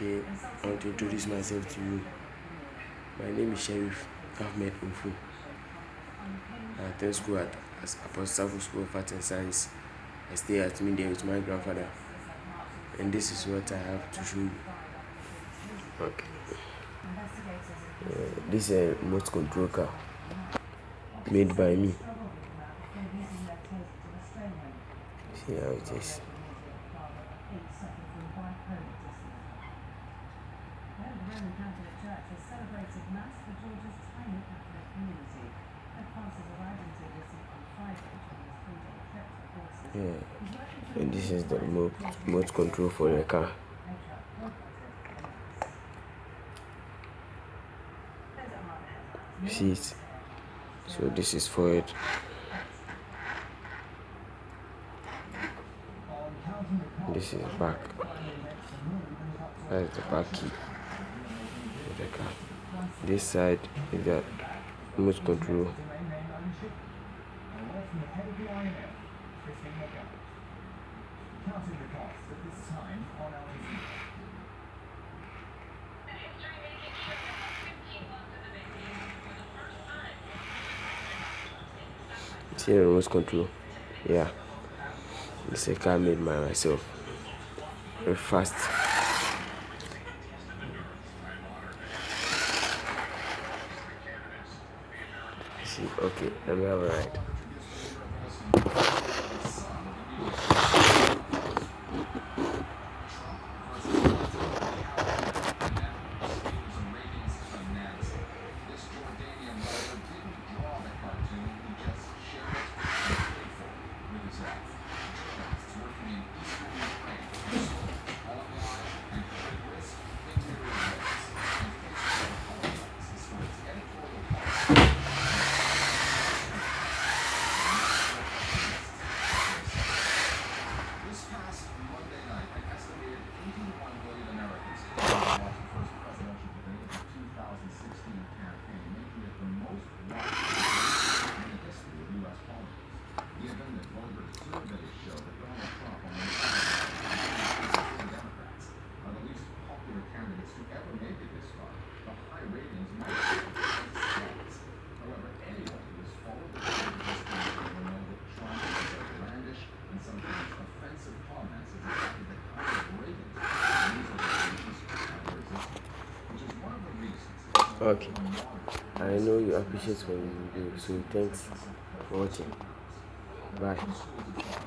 Okay, I want to introduce myself to you. My name is Sheriff Ahmed Ufu. I attend school at Apostle School of Art and Science. I stay at Media with my grandfather. And this is what I have to show you. Okay. This is a remote control car made by me. See how it is. Yeah. And this is the remote control for the car. See it? So this is for it. This is back. That is the back key of the car. This side is the remote control. See the remote control? Yeah. It's a car made by myself. Very fast. See, okay, let me have a ride. Okay. I know you appreciate what you do, so thanks for watching. Bye.